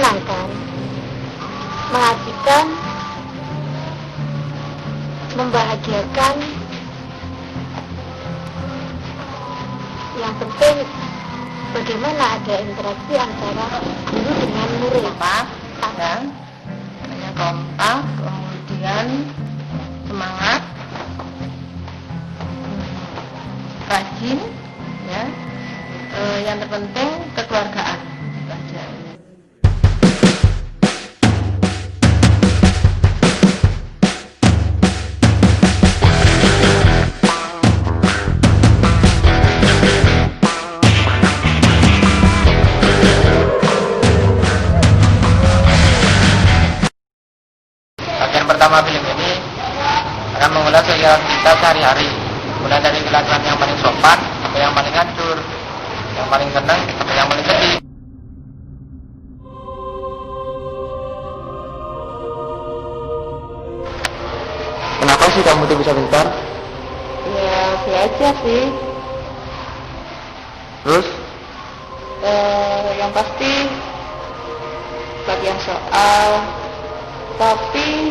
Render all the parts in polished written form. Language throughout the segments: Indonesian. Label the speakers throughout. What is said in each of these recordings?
Speaker 1: menyenangkan, mengasihkan, membahagiakan. Yang penting bagaimana ada interaksi antara guru dengan murid.
Speaker 2: Dan hanya kompak, kemudian semangat, rajin, ya. Yang terpenting kekeluargaan.
Speaker 3: Bagian pertama film ini akan mengulas kegiatan kita sehari-hari, mulai dari kelakuan yang paling sopan sampai yang paling hancur, yang paling senang sampai yang paling sedih. Kenapa sih kamu tuh bisa pintar?
Speaker 2: Ya, belajar sih.
Speaker 3: Terus?
Speaker 2: Yang pasti bagian soal. Tapi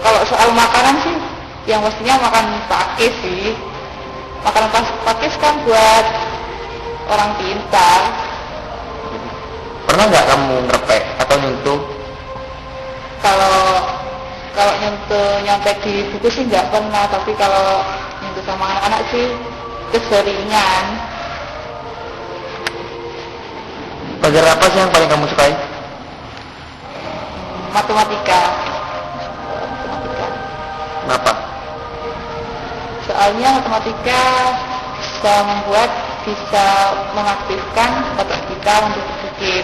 Speaker 2: kalau soal makanan sih, yang pastinya makan pakis sih. Makanan pakis kan buat orang pintar.
Speaker 3: Pernah nggak kamu ngerepek atau nyentuh?
Speaker 2: Kalau nyontek di buku sih nggak pernah, tapi kalau nyentuh sama anak-anak sih keseringan.
Speaker 3: Pelajaran apa sih yang paling kamu sukai?
Speaker 2: Matematika.
Speaker 3: Kenapa?
Speaker 2: Soalnya matematika bisa mengaktifkan otak kita untuk berpikir.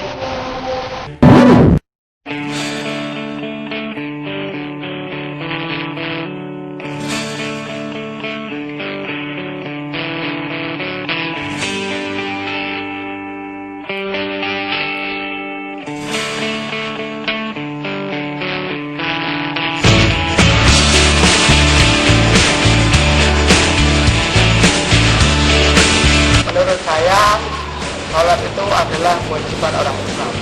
Speaker 3: Menurut saya, sholat itu adalah kewajiban orang Islam.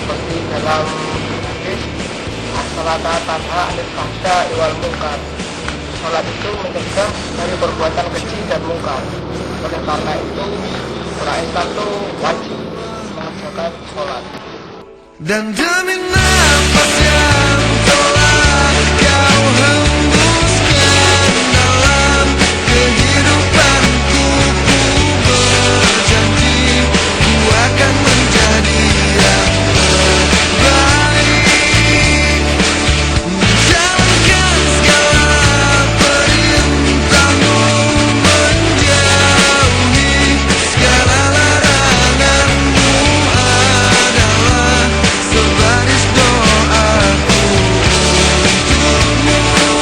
Speaker 3: Seperti dalam hadis, as-sholata tanha 'anil fahsya'i wal munkar. Sholat itu mencegah dari perbuatan keji dan mungkar. Oleh karena itu, orang Islam itu wajib mengerjakan sholat.
Speaker 4: Dan demi nafas yang telah kau hembuskan dalam kehidupanku, ku berjanji ku akan menjadi yang terbaik, menjalankan segala perintahmu, menjauhi segala laranganmu adalah sebaris doaku untukmu.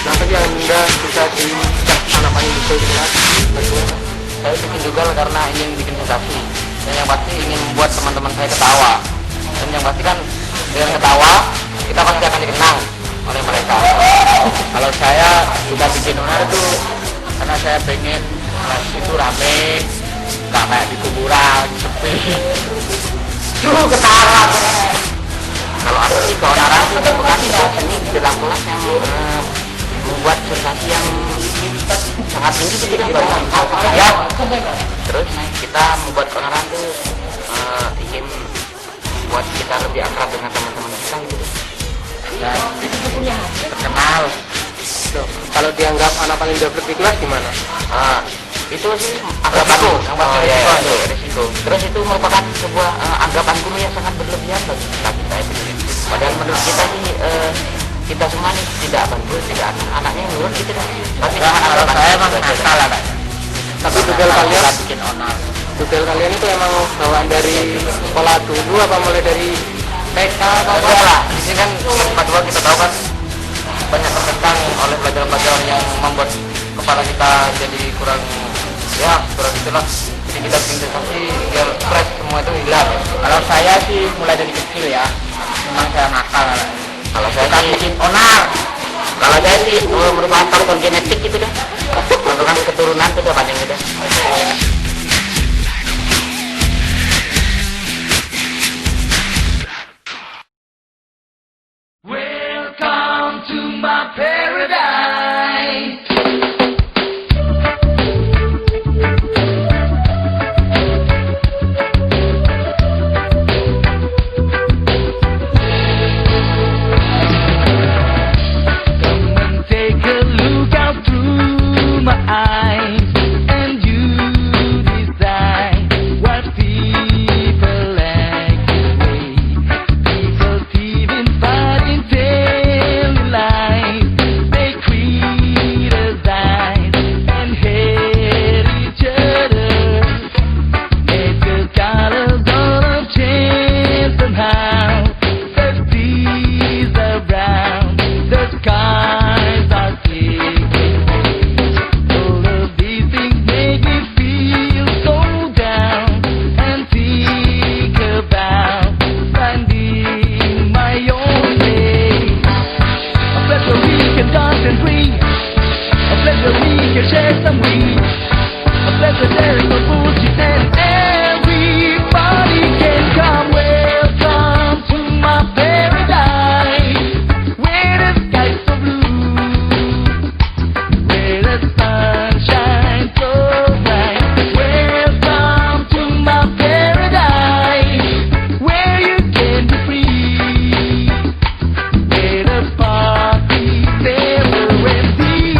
Speaker 3: Nah, yang indah bisa dicap anak paling bisa dilihat. Saya bikin juga karena ingin bikin sensasi, dan yang pasti ingin membuat teman-teman saya ketawa. Dan yang pasti kan dengan ketawa kita pasti akan dikenang oleh mereka. Kalau saya juga bikin onar itu karena saya pengen kelas itu rame, nggak kayak di kuburan sepi. Ketawa. Kalau aku sih keonaran itu bukan seni di dalam kelas yang membuat sensasi yang sangat tinggi ketika ya. Terus kita membuat keonaran itu ingin buat kita lebih akrab dengan teman-teman kita gitu. Dan terkenal.
Speaker 5: Kalau dianggap anak paling dapat di kelas gimana?
Speaker 3: Itu sih agak bagus, resiko. Terus itu sebuah anggapan guru yang sangat berlebihan bagi kita itu. Padahal menurut kita sih kita semua nih tidak bandel, tidak anaknya yang nurut gitu kan. Tapi kalau saya emang nakal lah.
Speaker 5: Tapi tugas kalian
Speaker 3: bikin onar.
Speaker 5: tugas kalian itu emang bawaan dari sekolah dulu apa mulai dari TK atau apa?
Speaker 3: Enggak lah, di sini kan kedua kita tahu kan banyak terkekang oleh pelajaran-pelajaran yang membuat kepala kita jadi kurang itulah. Jadi kita bikin sensasi biar stres semua itu hilang. Kalau saya sih mulai dari kecil ya, memang saya nakal. Kalau saya kan bikin onar. Kalau saya sih merupakan faktor genetik gitu dah. Merupakan keturunan itu udah paling udah.
Speaker 4: Welcome to my paradise. Come and take a look out through my eyes, and you decide what people like this way. People thieving, fighting, telling lies. They criticize and hate each other. Make the colors gonna change somehow. The seas are brown, the skies are taking place. All of these things make me feel so down and think about finding my own place. A place where we can dance and breathe, a place where we can share some weed, a place where there is no bullshit and everybody can come. Welcome to my paradise, where the sky's so blue, where the sun shines so bright. Welcome to my paradise, where you can be free, where the party's never empty.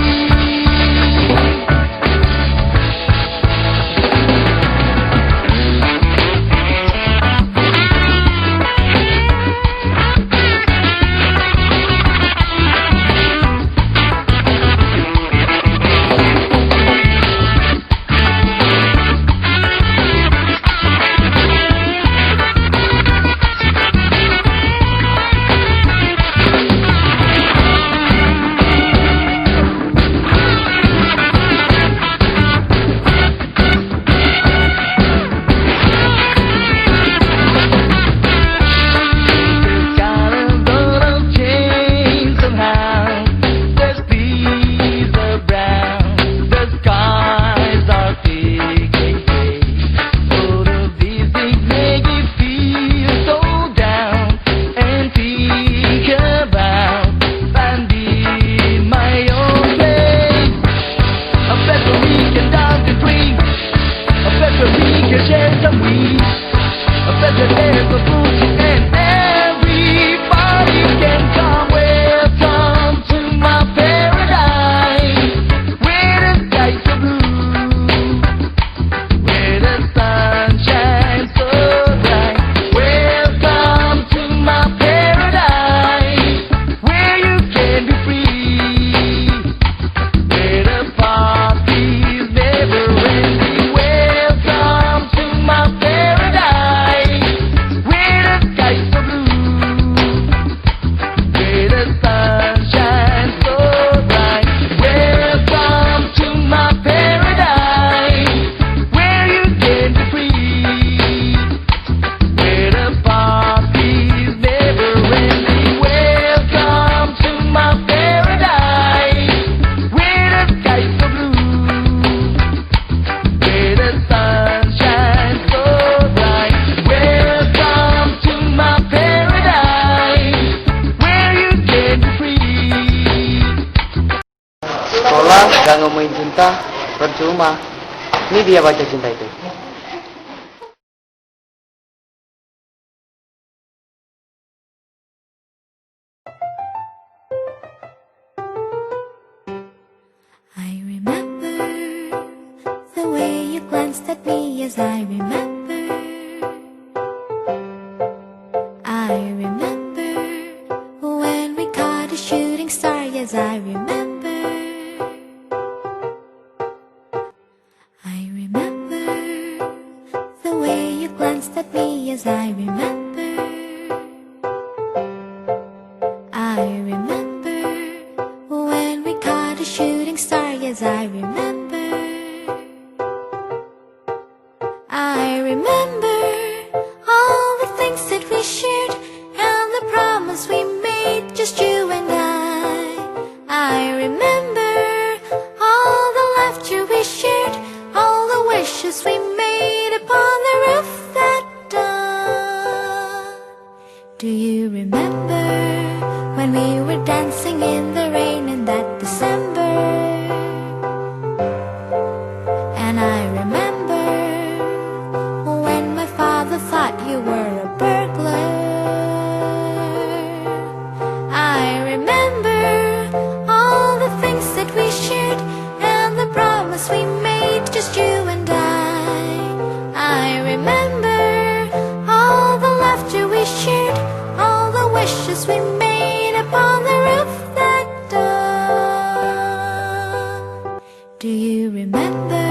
Speaker 5: Gak ngomongin cinta, percuma. Ini dia baca cinta itu.
Speaker 6: I remember the way you glanced at me as I remember yes, I remember. I remember when we caught a shooting star, yes, I remember. I remember all the things that we shared and the promise we made, just you and I remember all the laughter we shared, all the wishes we made upon the roof that dawn. Do you remember when we were dancing in the rain in that December? And I remember when my father thought you were a burglar. I remember all the things that we shared and the promise we made, just you and I remember all the laughter we shared, all the wishes we made upon the roof that dawn. Do you remember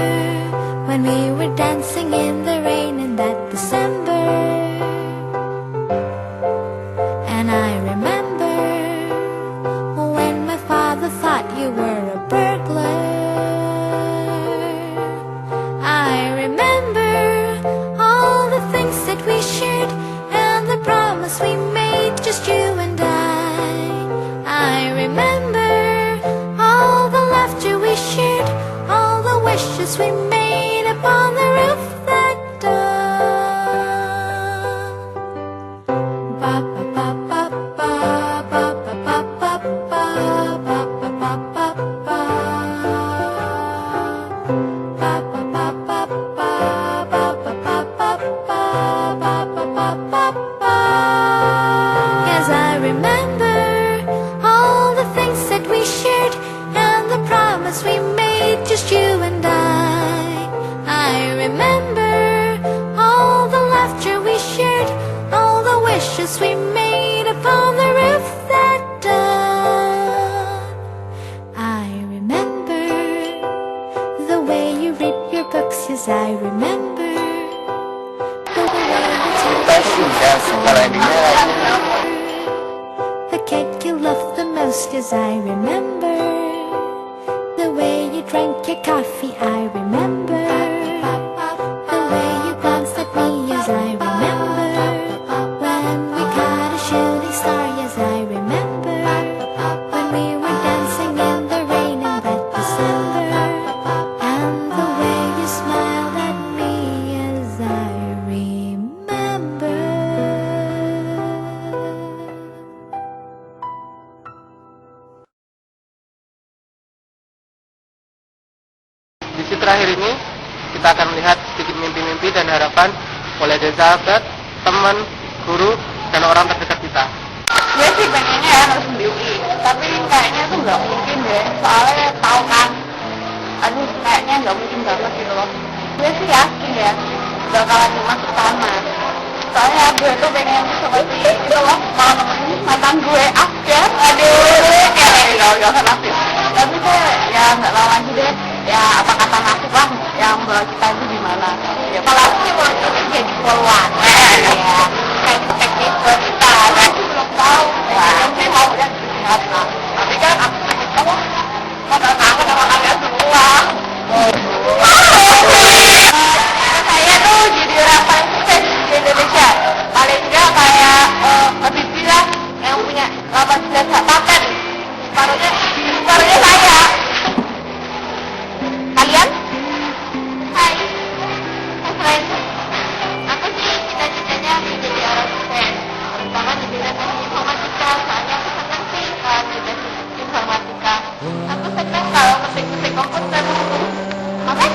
Speaker 6: when we were dancing in the rain in that December? And I remember when my father thought you were a burglar. I remember all the things that we shared and the promise we made, just you and I remember all the laughter we shared, all the wishes we made upon the roof that dawn. Ba ba ba ba ba ba ba ba ba ba ba ba ba ba ba. Ba ba ba ba ba ba ba ba ba ba ba ba ba. Yes, I remember all the things that we shared and the promise we made, just you and I remember all the laughter we shared, all the wishes we made upon the roof that dawn. I remember the way you read your books, yes, I remember the way you take the cake you loved the most, yes, I remember the way you drank your coffee, I remember the way you glanced at me, yes, I remember when we caught a shooting star, yes, I remember when we were dancing in the rain in that December, and the way you smiled at me, yes, I remember.
Speaker 5: Di sisi terakhir ini kita akan melihat sedikit mimpi-mimpi dan harapan mulai dari sahabat, teman, guru, dan orang terdekat kita.
Speaker 2: Gue sih pengennya ya harus di UI, tapi kayaknya tuh nggak mungkin deh, soalnya tahu kan, aduh kayaknya nggak mungkin banget gitu loh. Gue sih yakin ya bakalan masuk sana, soalnya gue tuh pengen seperti itu loh, mau nemenin mantan gue Afgan, aduh kayak gak aktif. Tapi tuh ya nggak tahu lagi deh, ya apa kata nasib lah yang bawa kita itu gimana. Ya kalau aku sih mau jadi poluan, ya kayak gitu kita, aku belum tahu. Nanti mau lihat lihat lah. Tapi kan aku itu mau kangen sama kalian semua. Saya tuh jadi orang paling sukses di Indonesia. Paling enggak kayak ABC lah yang punya 18 hak paten. Separuhnya saya. Kalian? Hai. Selain aku sih cita-citanya menjadi orang sukses, terutama di bidang teknik informatika. Soalnya aku senang sih di bidang informatika. Aku senang kalau ngetik-ngetik komputer. Oke?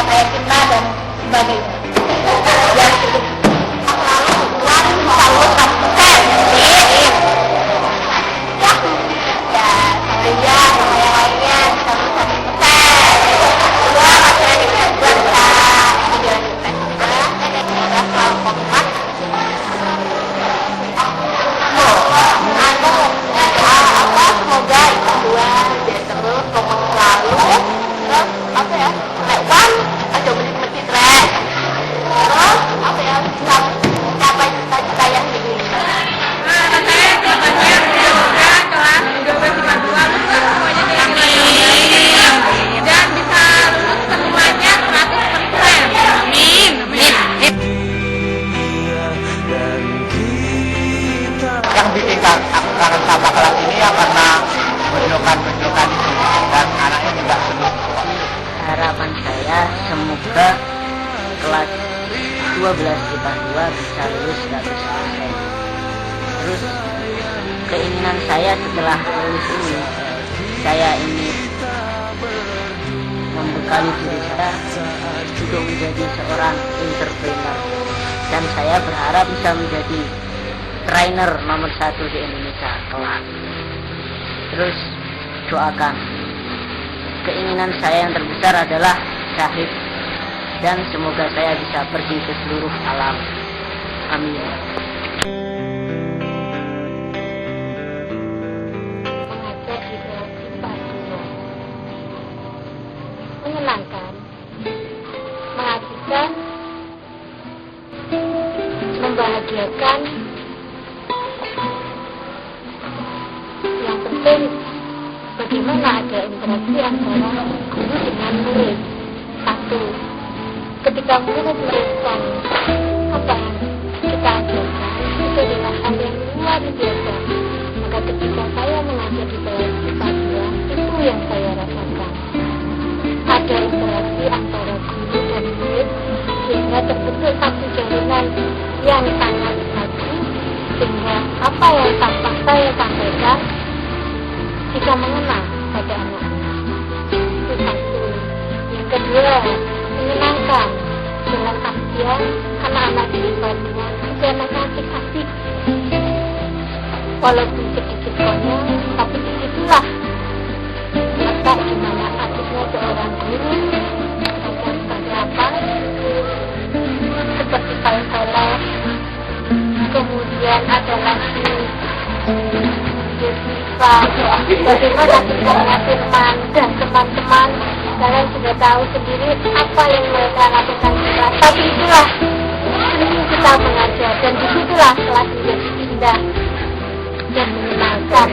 Speaker 2: kayak cinta dan sebagainya. Yang cukup selalu 100%. Ya, saya sama yang lainnya selalu 100%. Kedua, masalah di bulan kita menjalani tes juga, dan kita selalu kompak. Semoga itu dua dan terus kompak selalu. Terus apa ya? Lewan aja medit-medit rek. Terus apa ya? Bisa mencapai cita-cita yang diinginkan. Saya jawabannya semoga kelas 1252 lulus semuanya dengan nilai dan bisa lulus semuanya 100%. Amin.
Speaker 3: Yang bikin aku kangen sama kelas ini ya karena benjokan-benjokan itu dan anaknya juga seru.
Speaker 7: Harapan saya semoga kelas 12 IPA 2 bisa lulus 100%. Terus keinginan saya setelah lulus ini, saya ingin membekali diri saya untuk menjadi seorang entrepreneur, dan saya berharap bisa menjadi trainer nomor 1 di Indonesia kelak. Terus doakan, keinginan saya yang terbesar adalah syahid, dan semoga saya bisa pergi ke seluruh alam. Amin.
Speaker 1: Mengajar di kelas IPA 2 menyenangkan, mengasihkan, membahagiakan. Yang penting bagaimana ada interaksi antara guru dengan murid. Satu, ketika murid merespon apa yang kita ajarkan, itu adalah hal yang luar biasa. Maka ketika saya mengajar di kelas IPA 2, itu yang saya rasakan. Ada interaksi antara guru dan murid, sehingga terbentuk satu jaringan yang sangat bagus, sehingga apa yang saya sampaikan bisa mengena pada anak. Itu satu. Yang kedua, menyenangkan dalam artian anak-anak di IPA 2 itu anaknya asik-asik, walaupun sedikit konyol, tapi disitulah maka gimana asiknya seorang guru akan seperti apa, seperti film-film. Kemudian ada lagi bagaimana kita firman, dan teman-teman kalian sudah tahu sendiri apa yang mereka lakukan kita. Tapi itulah seni kita mengajar, dan disitulah kelas menjadi indah dan menyenangkan,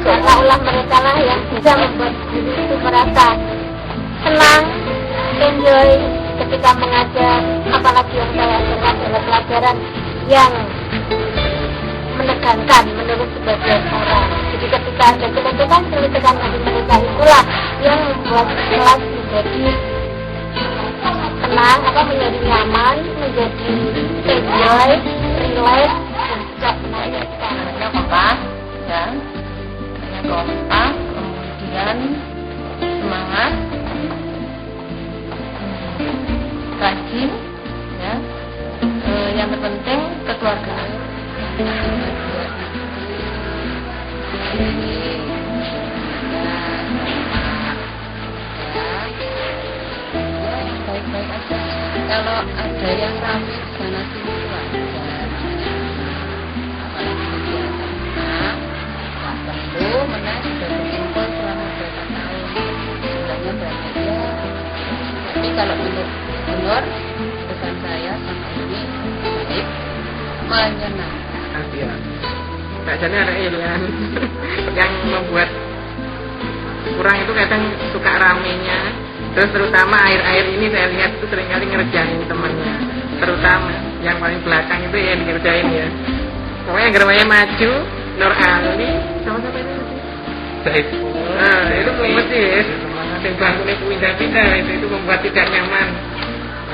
Speaker 1: karena ulah mereka lah yang bisa membuat guru itu merasa senang, enjoy ketika mengajar. Apalagi yang saya ajarkan adalah pelajaran yang menegangkan menurut sebagian orang. Jadi ketika ada kritikan dari mereka, itulah yang membuat kelas menjadi tenang, menjadi nyaman, menjadi enjoy, relax, dan juga menyenangkan.
Speaker 2: Kompak, ya. Kompak, kemudian semangat, rajin, ya. Yang terpenting kekeluargaan. Baik-baik aja. Kalau ada yang rame sana sini wajar. Apalagi kegiatan nggak perlu menang sudah berkumpul selama berapa tahun. Sebenarnya banyak ya. Tapi kalau untuk honor, pesan saya sama ini baik, menyenangkan.
Speaker 5: Iya. Bacanya ada yang membuat kurang itu kadang suka ramenya. Terus terutama air ini saya lihat itu seringkali ngerjain temannya. Terutama yang paling belakang itu yang dikerjain ya. Pokoknya gerbangnya maju, Nur Ali, sama-sama ini. Baik. Nah, itu mesti ya. Yang bangunnya pindah-pindah itu membuat tidak nyaman.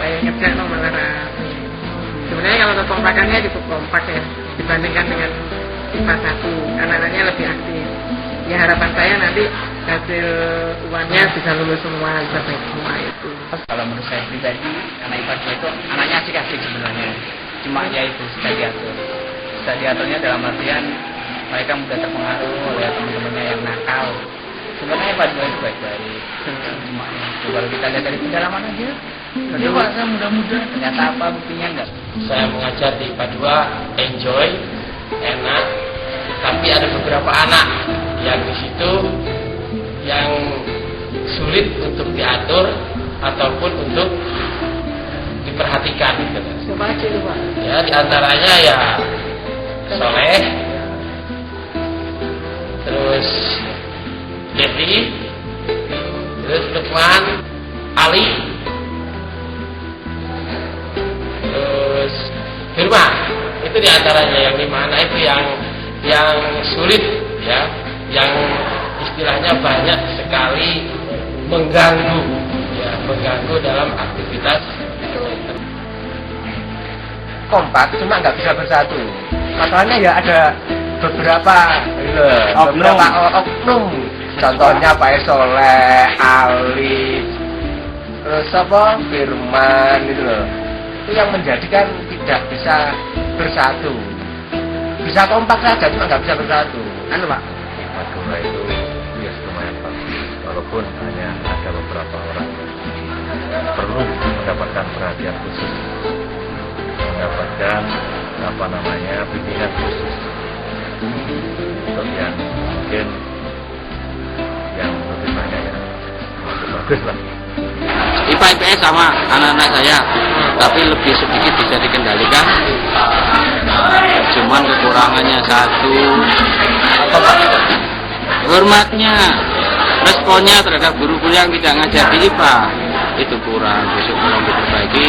Speaker 5: Kayak ngerjain malah rame. Sebenarnya kalau kekompakannya cukup kompak ya dibandingkan dengan IPA 1, anak-anaknya lebih aktif. Ya harapan saya nanti hasil uangnya bisa lulus semua, bisa baik semua itu.
Speaker 3: Kalau menurut saya pribadi, anak IPA 2 itu anaknya asik-asik sebenarnya. Cuma ya itu sudah diatur. Sudah diaturnya dalam artian mereka mudah terpengaruh oleh teman-temannya yang nakal. Sebenarnya IPA 2 itu baik-baik. Cuma ya, kalau kita lihat dari pendalaman aja, dia warga muda-muda, ternyata apa buktinya enggak. Saya mengajar di IPA 2 enjoy, enak, tapi ada beberapa anak yang di situ yang sulit untuk diatur ataupun untuk diperhatikan gitu.
Speaker 5: Siapa aja itu Pak?
Speaker 3: Ya diantaranya ya Soleh, terus Jeffrey, terus Lukman, Ali, terus Firman. Itu diantaranya yang 5 anak itu yang sulit ya, yang istilahnya banyak sekali mengganggu ya, mengganggu dalam aktivitas
Speaker 8: kompak, cuma nggak bisa bersatu. Masalahnya ya ada beberapa oknum. Contohnya Pak Soleh, Ali, terus apa Firman itu loh. Itu yang menjadikan tidak bisa bersatu. Bisa kompak saja, cuma nggak bisa bersatu. Anu Pak.
Speaker 9: Madura itu ya lumayan bagus, walaupun hanya ada beberapa orang yang perlu mendapatkan perhatian khusus, mendapatkan bimbingan khusus untuk yang mungkin yang lebih banyak ya bagus lah.
Speaker 3: IPA IPS sama anak-anak saya, tapi lebih sedikit bisa dikendalikan. Cuman kekurangannya satu, hormatnya, responnya terhadap guru-guru yang tidak ngajar di IPA itu kurang. Besok mau diperbaiki,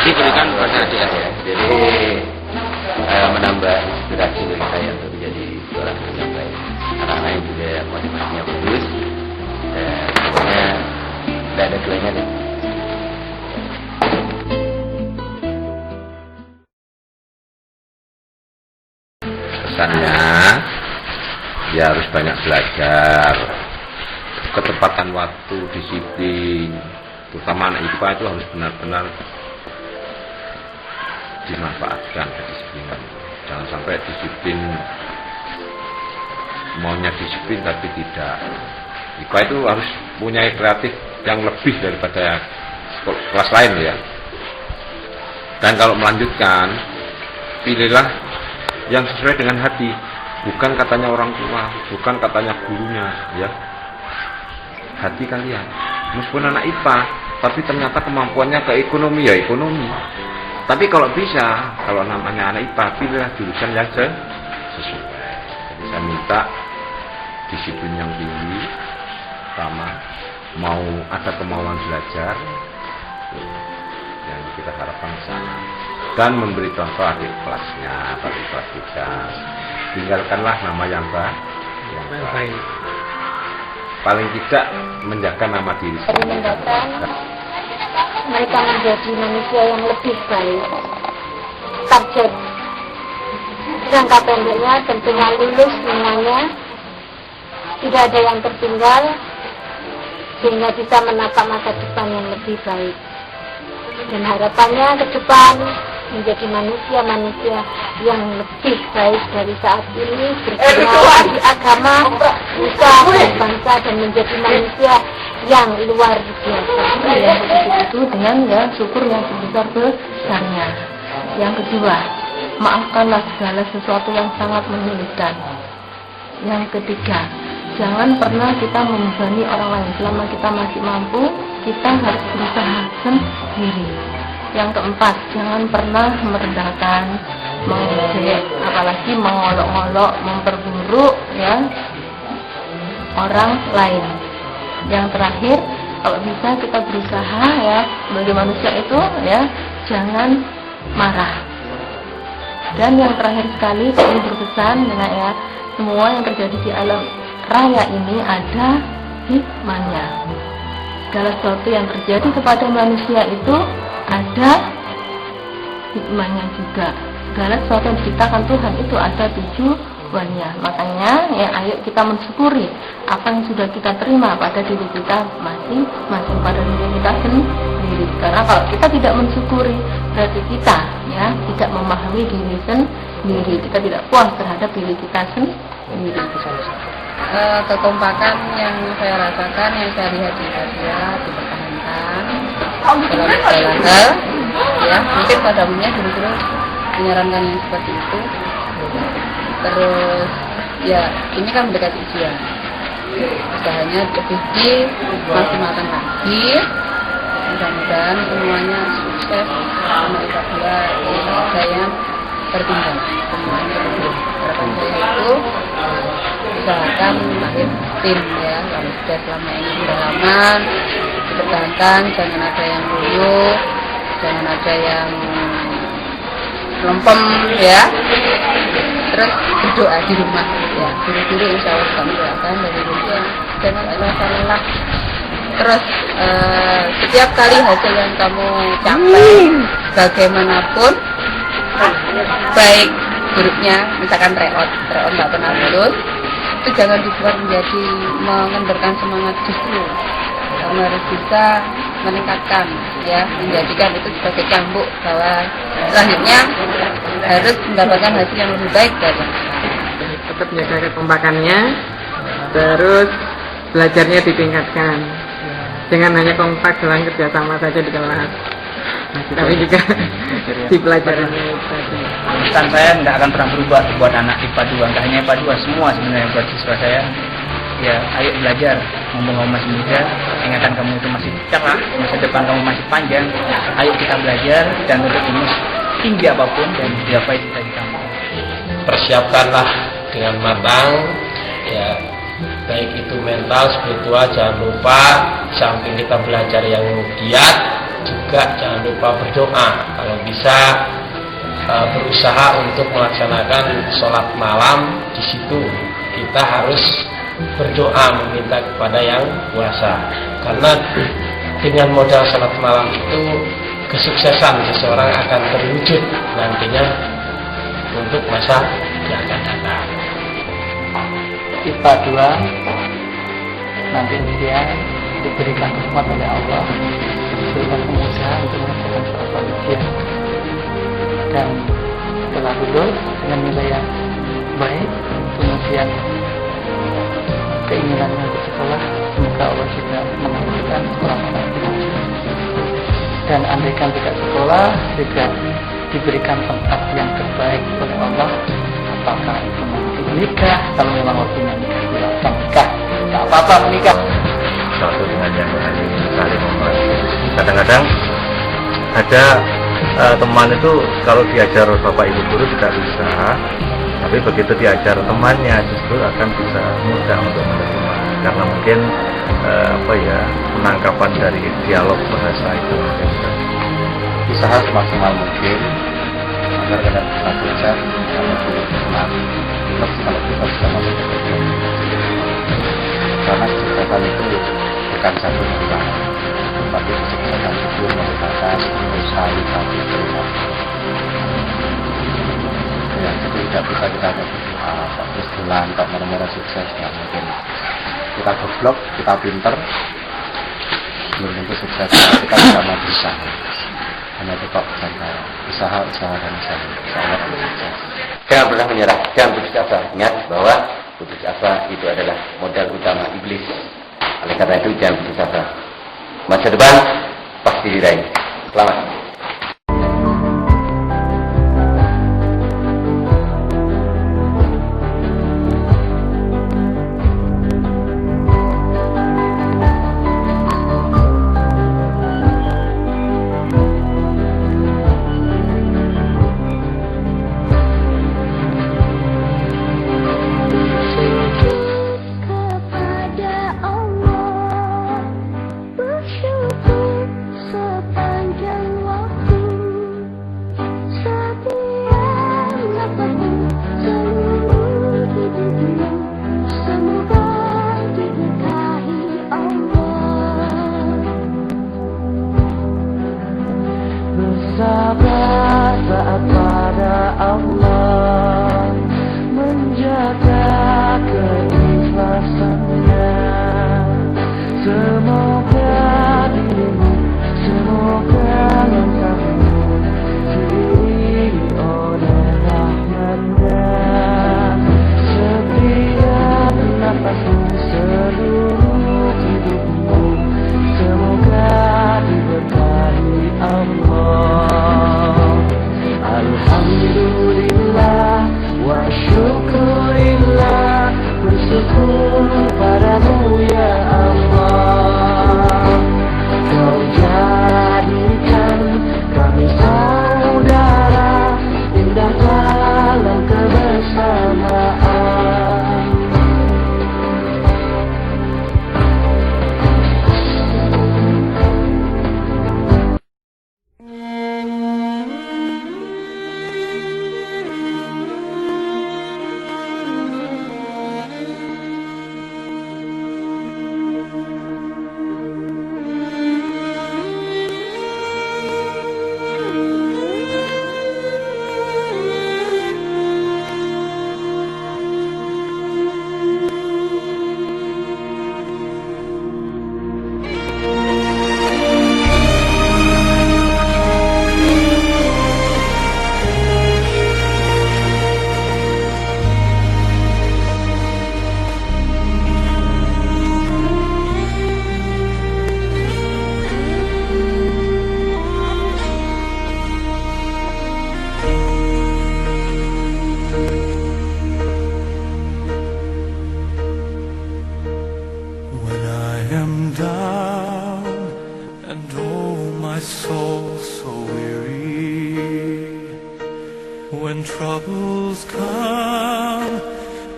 Speaker 3: diberikan kepada adik-adik.
Speaker 9: Jadi menambah inspirasi bagi saya untuk menjadi seorang guru yang baik. Anak-anak yang juga motivasinya bagus, dan pokoknya tidak ada duanya deh. Pesannya ya harus banyak belajar, ketepatan waktu, disiplin, terutama anak IPA itu harus benar-benar dimanfaatkan kedisiplinan. Jangan sampai disiplin maunya disiplin tapi tidak. IPA itu harus punya kreatif yang lebih daripada kelas lain ya. Dan kalau melanjutkan, pilihlah yang sesuai dengan hati, bukan katanya orang tua, bukan katanya gurunya ya. Hati kalian. Meskipun anak IPA, tapi ternyata kemampuannya ke ekonomi ya ekonomi. Tapi kalau bisa, kalau namanya anak IPA, pilihlah jurusan yang sesuai. Jadi saya minta disiplin yang tinggi, pertama, mau ada kemauan belajar, yang kita harapkan ke sana. Dan memberi contoh adik kelasnya, adik kelas kita. Tinggalkanlah nama yang baik. Paling tidak menjaga nama diri sendiri.
Speaker 1: Mereka menjadi manusia yang lebih baik. Target jangka pendeknya tentunya lulus semuanya, tidak ada yang tertinggal, sehingga bisa menatap masa depan yang lebih baik. Dan harapannya ke depan menjadi manusia-manusia yang lebih baik dari saat ini, berguna di agama, bisa berbangsa dan menjadi manusia yang luar biasa.
Speaker 10: Ya, itu dengan ya syukur yang sebesar-besarnya. Yang kedua, maafkanlah segala sesuatu yang sangat menyulitkan. Yang ketiga, jangan pernah kita membebani orang lain. Selama kita masih mampu, kita harus berusaha sendiri. Yang keempat, jangan pernah merendahkan, mengejek, apalagi mengolok-olok, memperburuk ya orang lain. Yang terakhir, kalau bisa kita berusaha ya sebagai manusia itu ya jangan marah. Dan yang terakhir sekali, kami berpesan dengan ya semua yang terjadi di alam raya ini ada hikmahnya. Segala sesuatu yang terjadi kepada manusia itu ada hikmahnya juga. Segala sesuatu yang diciptakan Tuhan itu ada buahnya. Makanya ya ayo kita mensyukuri apa yang sudah kita terima pada diri kita masing-masing, pada diri kita sendiri. Karena kalau kita tidak mensyukuri, berarti kita ya tidak memahami diri sendiri, kita tidak puas terhadap diri kita sendiri.
Speaker 2: Kekompakan yang saya rasakan, yang saya lihat di Asia dipertahankan dalam segala hal. Ya, mungkin pada umumnya guru-guru menyarankan yang seperti itu. Terus ya ini kan mendekati ujian, usahanya lebih dimaksimalkan lagi. Mudah-mudahan semuanya sukses, sama IPA 2 tidak ada yang tertinggal, semuanya lebih. Harapan saya itu usahakan lahir tim ya, kalau sudah selama ini berhalangan dipertahankan, jangan ada yang loyo, jangan ada yang lempem ya. Terus berdoa di rumah ya, guru-guru insya Allah kami doakan dari rumah, jangan merasa lelah. Terus setiap kali hasil yang kamu capai bagaimanapun, baik buruknya misalkan tryout nggak pernah lulus, itu jangan dibuat menjadi mengendorkan semangat, justru kamu harus bisa meningkatkan ya, menjadikan itu sebagai cambuk bahwa selanjutnya harus mendapatkan hasil yang lebih baik dari
Speaker 5: tetap menjaga kekompakannya, terus belajarnya ditingkatkan, jangan hanya kompak dalam kerjasama saja di kelas, tapi juga di pelajarannya.
Speaker 11: Pesan saya tidak akan pernah berubah buat anak IPA 2, tidak hanya IPA 2, semua sebenarnya buat siswa saya. Ya, ayo belajar, mumpung kamu masih muda, ingatan kamu itu masih cerah, masa depan kamu masih panjang. Ayo kita belajar dan untuk ilmu tinggi apapun dan digapai cita-cita kamu.
Speaker 8: Persiapkanlah dengan matang, ya, baik itu mental, spiritual. Jangan lupa samping kita belajar yang giat, juga jangan lupa berdoa. Kalau bisa berusaha untuk melaksanakan sholat malam. Di situ kita harus berdoa meminta kepada yang kuasa, karena dengan modal sholat malam itu kesuksesan seseorang akan terwujud nantinya untuk masa yang akan datang.
Speaker 11: IPA 2 nanti dia diberikan rahmat oleh Allah, diberikan kemudahan untuk mengerjakan suatu ujian, dan setelah lulus dengan nilai yang baik, kemudian keinginannya untuk sekolah, semoga Allah juga menambahkan orang-orang itu. Dan andaikan tidak sekolah, juga diberikan tempat yang terbaik oleh Allah. Apakah itu nanti menikah? Kalau memang waktunya nikah, silahkan nikah, tak apa-apa menikah.
Speaker 8: Satu dengan yang lain saling membantu. Kadang-kadang ada teman itu kalau diajar bapak ibu guru tidak bisa, tapi begitu diajar temannya justru akan bisa mudah untuk menerima, karena mungkin penangkapan dari dialog bahasa itu mungkin usaha semaksimal mungkin agar kita bisa belajar dan lebih tenang. Kalau kita bisa masuk ke dalam, karena kesuksesan itu bukan satu hal, tapi kesuksesan itu merupakan usaha yang berusaha. Ya, jadi tidak bisa kita terus bulan tak merah-merah sukses, nggak mungkin. Kita goblok, kita pinter, belum tentu sukses. Kita sama berusaha, hanya tetap usaha dan usaha. Jangan pernah menyerah, jangan putus asa. Ingat bahwa putus asa itu adalah modal utama iblis. Oleh karena itu jangan putus asa. Masa depan pasti diraih. Selamat.
Speaker 6: Kepada Allah bersyukur sepanjang waktu.
Speaker 4: Semoga langkahmu diiringi oleh rahmatnya, setiap nafasmu seluruh hidupmu, semoga diberkahi Allah. Alhamdulillah wa syukurillah, bersyukur padamu ya Allah. Kau jadikan kami saudara, indah dalam kebersamaan.
Speaker 12: When I am down and oh my soul so weary, when troubles come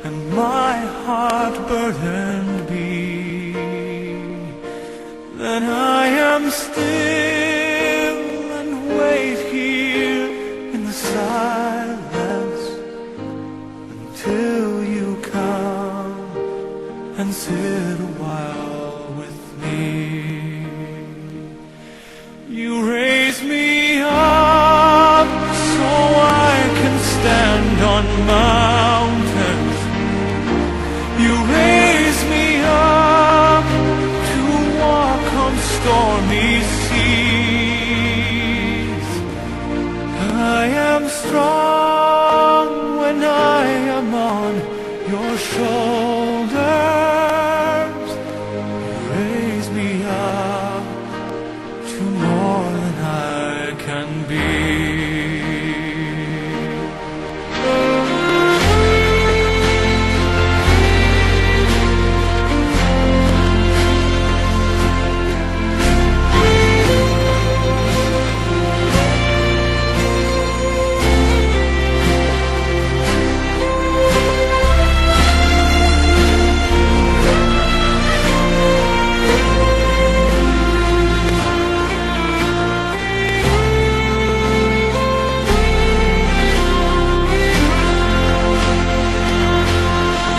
Speaker 12: and my heart burdened be, then I am still and wait here in the silence until you come and sit a while with me. You raise me up so I can stand on mountains. You raise me up to walk on stormy seas. I am strong when I am on your shoulders. You raise me up to more than I can be.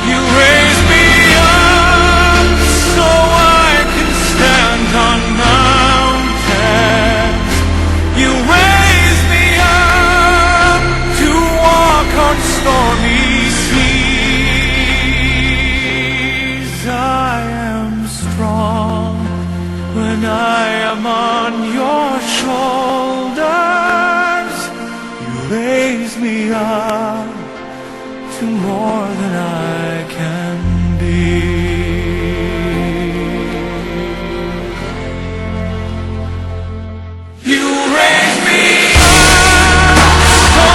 Speaker 12: You raise me up so I can stand on mountains. You raise me up to walk on stormy seas. I am strong when I am on your shoulders. You raise me up to more than I can be. You raise me up so I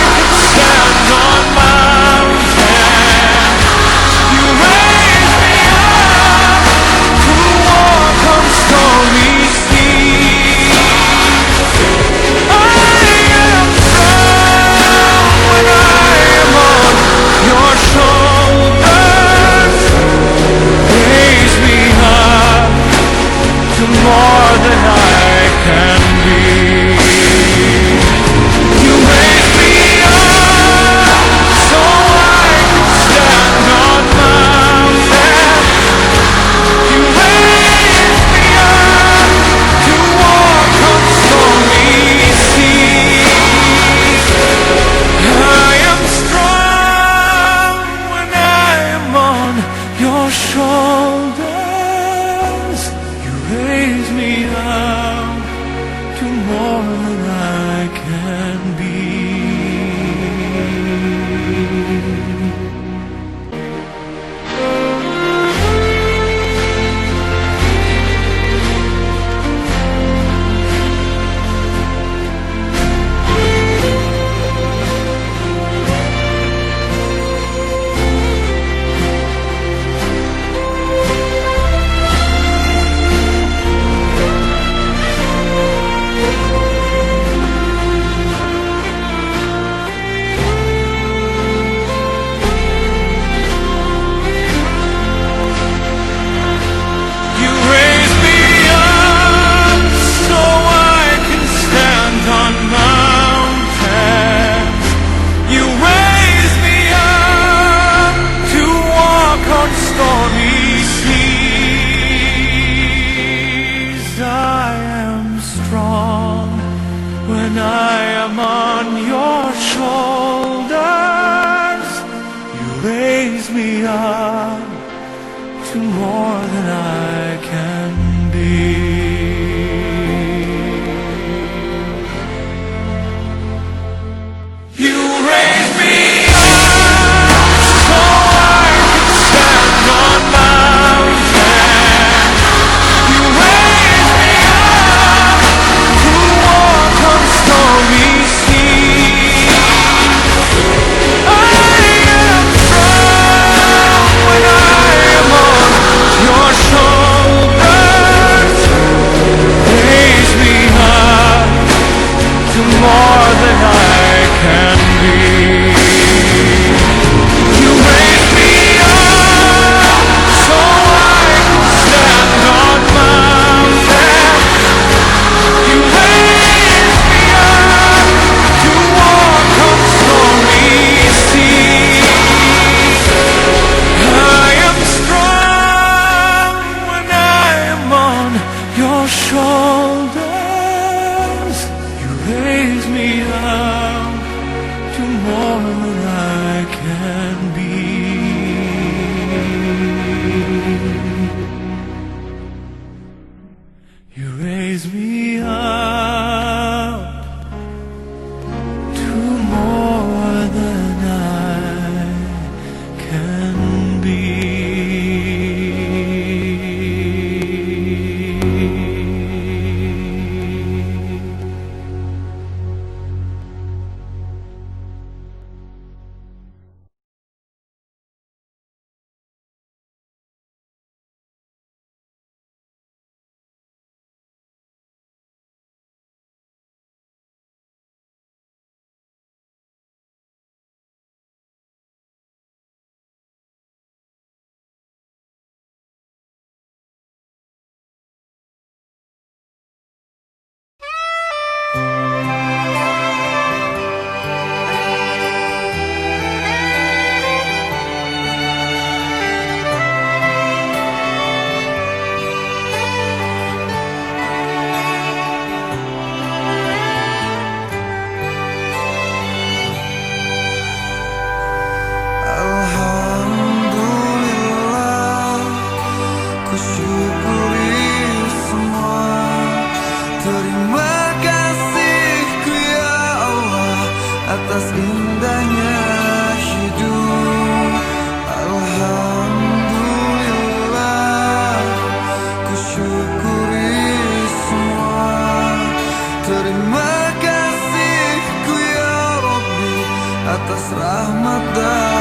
Speaker 12: can stand on mountains. You raise me up to walk on stormy seas. I am strong when I am on your shoulders. Raise me up to more than I can be. You raise me up so I can stand on mountains. You raise me up to walk on stormy seas. I am strong when I am on your shoulders. You raise me up shoulders, you raise me up to more than I can be. You raise me up to more than I can be.
Speaker 13: Alhamdulillah, ku syukuri semua. Terima kasihku ya Allah atas indahnya hidup. Alhamdulillah, ku syukuri semua. Terima kasihku ya Rabbi atas rahmat dan